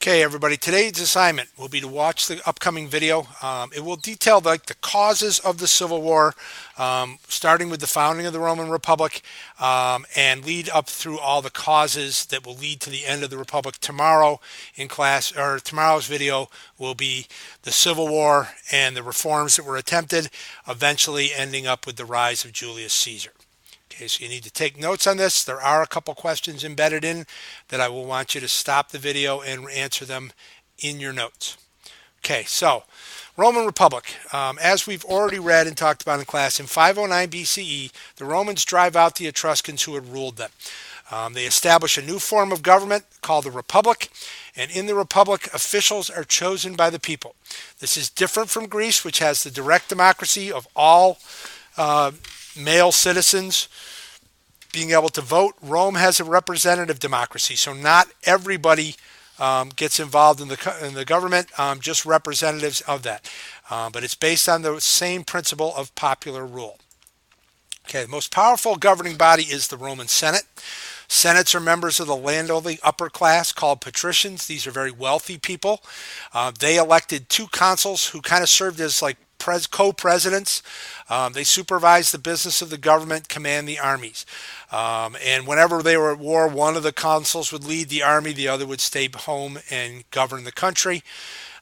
Okay, everybody, today's assignment will be to watch the upcoming video. It will detail the causes of the Civil War, starting with the founding of the Roman Republic, and lead up through all the causes that will lead to the end of the Republic. Tomorrow in class, or tomorrow's video, will be the Civil War and the reforms that were attempted, eventually ending up with the rise of Julius Caesar. Okay, so you need to take notes on this. There are a couple questions embedded in that I will want you to stop the video and answer them in your notes. Okay, so Roman Republic. As we've already read and talked about in class, in 509 BCE, the Romans drive out the Etruscans who had ruled them. They establish a new form of government called the Republic, and in the Republic, officials are chosen by the people. This is different from Greece, which has the direct democracy of all male citizens being able to vote. Rome has a representative democracy, so not everybody gets involved in the government, just representatives of that. But it's based on the same principle of popular rule. Okay, the most powerful governing body is the Roman Senate. Senates are members of the landowning upper class called patricians. These are very wealthy people. They elected two consuls who kind of served as like co-presidents. They supervised the business of the government, command the armies. And whenever they were at war, one of the consuls would lead the army, the other would stay home and govern the country.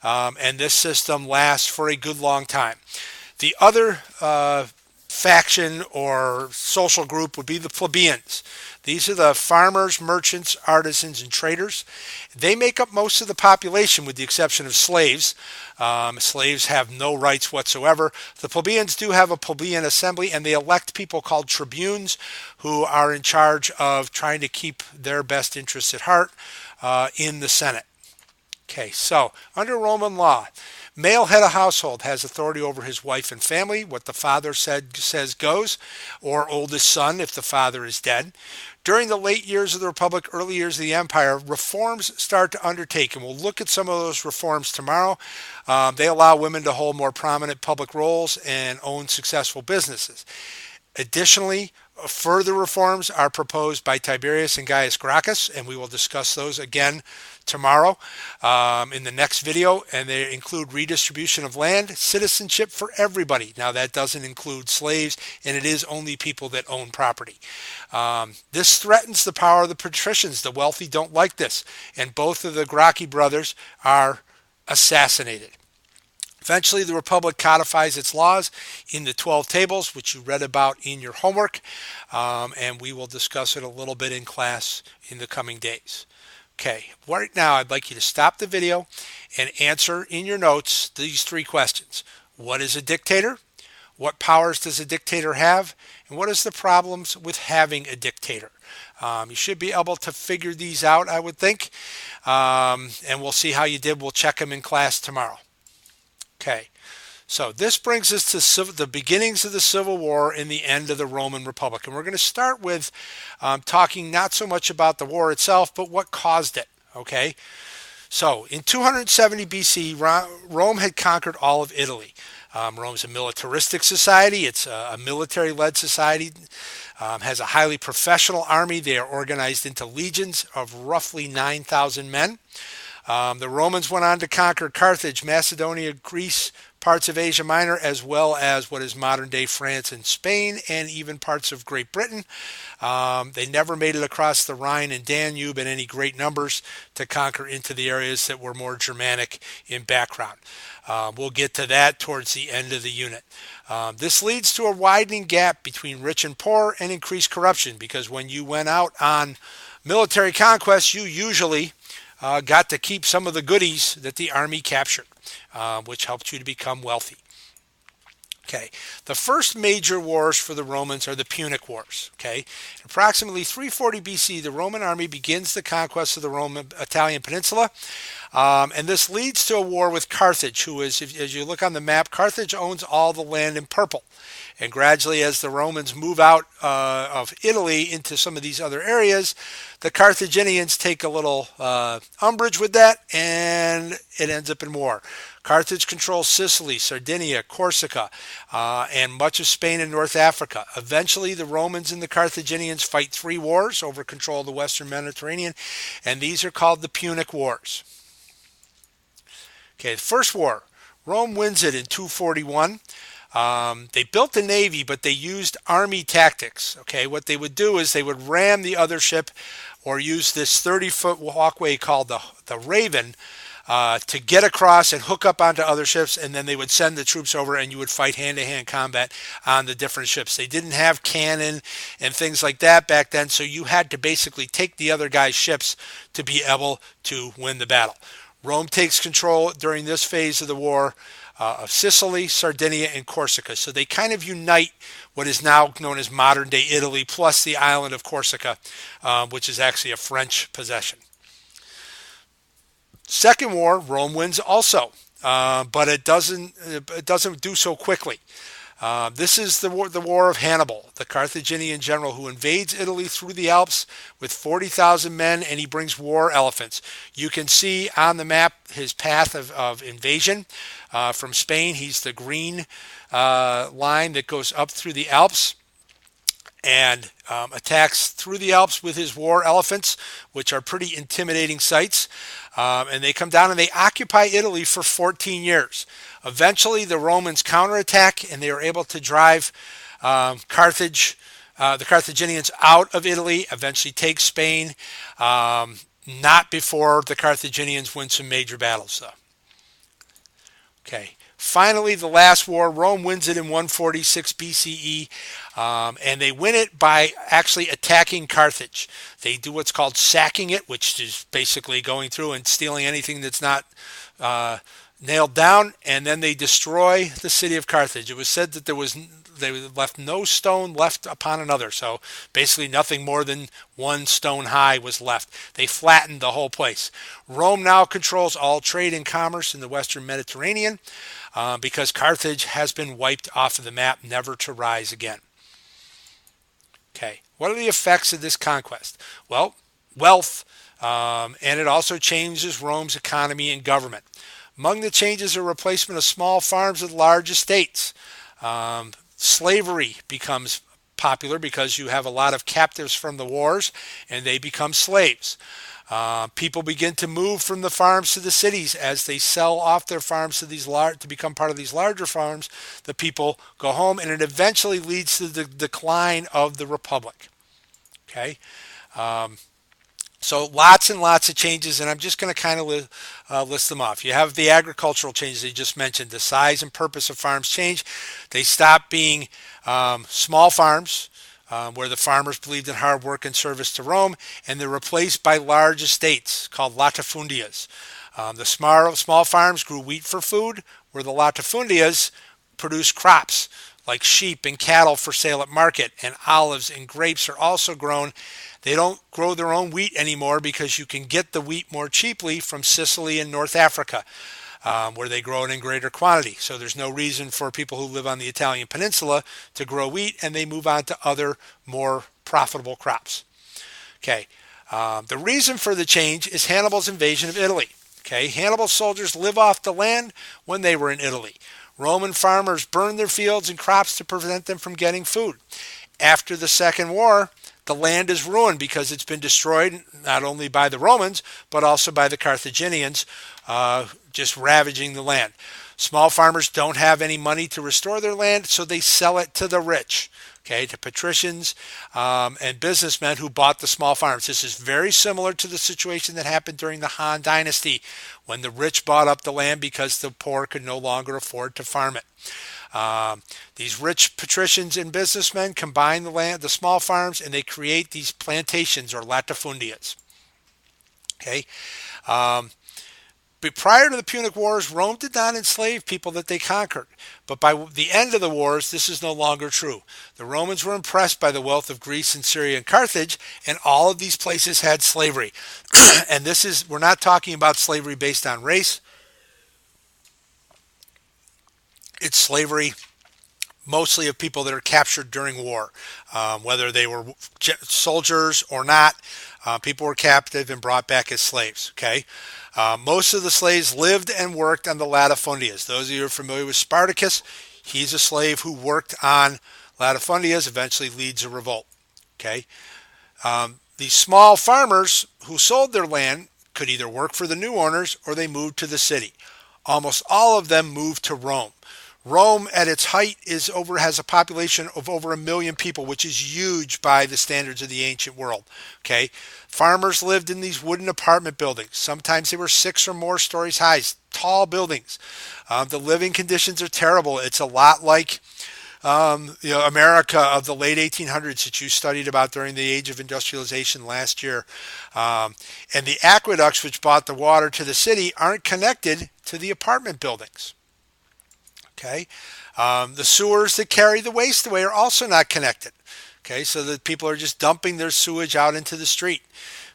And this system lasts for a good long time. The other faction or social group would be the plebeians. These are the farmers, merchants, artisans, and traders. They make up most of the population with the exception of slaves. Slaves have no rights whatsoever. The plebeians do have a plebeian assembly, and they elect people called tribunes who are in charge of trying to keep their best interests at heart in the Senate. Okay, so under Roman law, male head of household has authority over his wife and family. What the father says goes, or oldest son if the father is dead. During the late years of the Republic, early years of the Empire, reforms start to undertake, and we'll look at some of those reforms tomorrow. They allow women to hold more prominent public roles and own successful businesses. Additionally, further reforms are proposed by Tiberius and Gaius Gracchus, and we will discuss those again tomorrow in the next video, and they include redistribution of land, citizenship for everybody. Now that doesn't include slaves, and it is only people that own property. This threatens the power of the patricians. The wealthy don't like this, and both of the Gracchi brothers are assassinated. Eventually, the Republic codifies its laws in the 12 tables, which you read about in your homework, and we will discuss it a little bit in class in the coming days. Okay, right now I'd like you to stop the video and answer in your notes these three questions. What is a dictator? What powers does a dictator have? And what is the problems with having a dictator? You should be able to figure these out, I would think, and we'll see how you did. We'll check them in class tomorrow. Okay, so this brings us to the beginnings of the Civil War and the end of the Roman Republic. And we're going to start with talking not so much about the war itself, but what caused it. Okay, so in 270 BC, Rome had conquered all of Italy. Rome's a militaristic society. It's a military-led society. Has a highly professional army. They are organized into legions of roughly 9,000 men. The Romans went on to conquer Carthage, Macedonia, Greece, parts of Asia Minor, as well as what is modern-day France and Spain, and even parts of Great Britain. They never made it across the Rhine and Danube in any great numbers to conquer into the areas that were more Germanic in background. We'll get to that towards the end of the unit. This leads to a widening gap between rich and poor and increased corruption, because when you went out on military conquest, you usually got to keep some of the goodies that the army captured, which helped you to become wealthy. Okay, the first major wars for the Romans are the Punic Wars. Okay, approximately 340 BC, the Roman army begins the conquest of the Roman Italian peninsula, and this leads to a war with Carthage, who is, as you look on the map, Carthage owns all the land in purple. And gradually, as the Romans move out of Italy into some of these other areas, the Carthaginians take a little umbrage with that, and it ends up in war. Carthage controls Sicily, Sardinia, Corsica, and much of Spain and North Africa. Eventually, the Romans and the Carthaginians fight 3 wars over control of the Western Mediterranean, and these are called the Punic Wars. Okay, the first war, Rome wins it in 241. They built a navy, but they used army tactics. Okay, what they would do is they would ram the other ship or use this 30-foot walkway called the Raven to get across and hook up onto other ships, and then they would send the troops over and you would fight hand-to-hand combat on the different ships. They didn't have cannon and things like that back then, so you had to basically take the other guy's ships to be able to win the battle. Rome takes control during this phase of the war of Sicily, Sardinia, and Corsica. So they kind of unite what is now known as modern day Italy, plus the island of Corsica, which is actually a French possession. Second war, Rome wins also, but it doesn't do so quickly. This is the war of Hannibal, the Carthaginian general who invades Italy through the Alps with 40,000 men, and he brings war elephants. You can see on the map his path of invasion from Spain. He's the green line that goes up through the Alps and attacks through the Alps with his war elephants, which are pretty intimidating sights. And they come down and they occupy Italy for 14 years. Eventually, the Romans counterattack, and they are able to drive Carthage, the Carthaginians out of Italy, eventually take Spain, not before the Carthaginians win some major battles, though. Okay. Finally, the last war, Rome wins it in 146 BCE, and they win it by actually attacking Carthage. They do what's called sacking it, which is basically going through and stealing anything that's not nailed down, and then they destroy the city of Carthage. It was said that they left no stone left upon another, so basically nothing more than one stone high was left. They flattened the whole place. Rome now controls all trade and commerce in the Western Mediterranean because Carthage has been wiped off of the map, never to rise again. Okay, what are the effects of this conquest? Well, wealth, and it also changes Rome's economy and government. Among the changes are replacement of small farms with large estates. Slavery becomes popular because you have a lot of captives from the wars and they become slaves. People begin to move from the farms to the cities as they sell off their farms to to become part of these larger farms. The people go home, and it eventually leads to the decline of the republic. Okay. So lots and lots of changes, and I'm just going to kind of list them off. You have the agricultural changes I just mentioned. The size and purpose of farms change. They stop being small farms where the farmers believed in hard work and service to Rome, and they're replaced by large estates called latifundias. The small farms grew wheat for food, where the latifundias produced crops like sheep and cattle for sale at market, and olives and grapes are also grown. They don't grow their own wheat anymore because you can get the wheat more cheaply from Sicily and North Africa, where they grow it in greater quantity. So there's no reason for people who live on the Italian peninsula to grow wheat, and they move on to other more profitable crops. Okay, the reason for the change is Hannibal's invasion of Italy. Okay, Hannibal's soldiers live off the land when they were in Italy. Roman farmers burned their fields and crops to prevent them from getting food. After the Second War, the land is ruined because it's been destroyed not only by the Romans, but also by the Carthaginians, just ravaging the land. Small farmers don't have any money to restore their land, so they sell it to the rich, okay, to patricians and businessmen who bought the small farms. This is very similar to the situation that happened during the Han Dynasty, when the rich bought up the land because the poor could no longer afford to farm it. These rich patricians and businessmen combine the small farms, and they create these plantations or latifundias. Okay. But prior to the Punic Wars, Rome did not enslave people that they conquered. But by the end of the wars, this is no longer true. The Romans were impressed by the wealth of Greece and Syria and Carthage, and all of these places had slavery. And we're not talking about slavery based on race. It's slavery mostly of people that are captured during war, whether they were soldiers or not. People were captive and brought back as slaves. Okay, most of the slaves lived and worked on the latifundias. Those of you who are familiar with Spartacus, he's a slave who worked on latifundias, eventually leads a revolt. Okay, these small farmers who sold their land could either work for the new owners or they moved to the city. Almost all of them moved to Rome. Rome at its height has a population of over 1 million people, which is huge by the standards of the ancient world. Okay, farmers lived in these wooden apartment buildings. Sometimes they were 6 or more stories high, tall buildings. The living conditions are terrible. It's a lot like America of the late 1800s that you studied about during the age of industrialization last year. And the aqueducts which brought the water to the city aren't connected to the apartment buildings. Okay, the sewers that carry the waste away are also not connected. Okay, so that people are just dumping their sewage out into the street.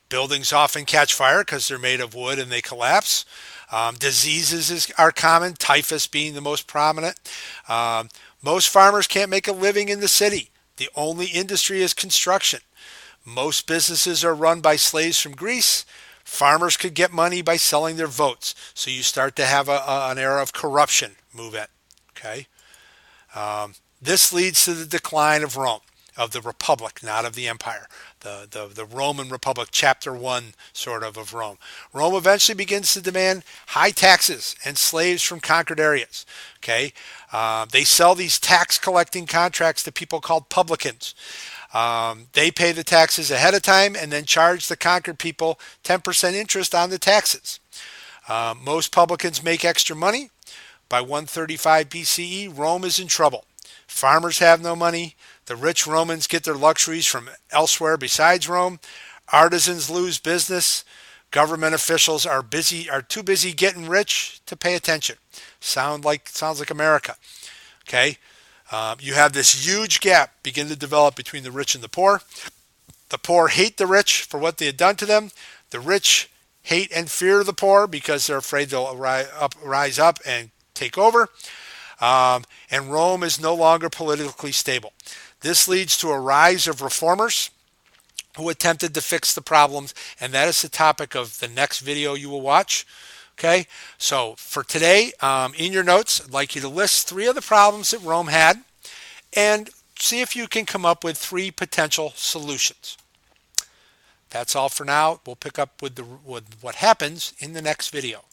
Buildings often catch fire because they're made of wood and they collapse. Diseases are common, typhus being the most prominent. Most farmers can't make a living in the city. The only industry is construction. Most businesses are run by slaves from Greece. Farmers could get money by selling their votes. So you start to have an era of corruption move in. Okay, this leads to the decline of Rome, of the Republic, not of the Empire. The Roman Republic, chapter 1 sort of Rome. Rome eventually begins to demand high taxes and slaves from conquered areas. Okay, they sell these tax collecting contracts to people called publicans. They pay the taxes ahead of time and then charge the conquered people 10% interest on the taxes. Most publicans make extra money. By 135 BCE, Rome is in trouble. Farmers have no money. The rich Romans get their luxuries from elsewhere besides Rome. Artisans lose business. Government officials are too busy getting rich to pay attention. Sounds like America. Okay, you have this huge gap begin to develop between the rich and the poor. The poor hate the rich for what they had done to them. The rich hate and fear the poor because they're afraid they'll rise up and take over. And Rome is no longer politically stable. This leads to a rise of reformers who attempted to fix the problems, and that is the topic of the next video you will watch. Okay, so for today, in your notes, I'd like you to list 3 of the problems that Rome had and see if you can come up with 3 potential solutions. That's all for now. We'll pick up with what happens in the next video.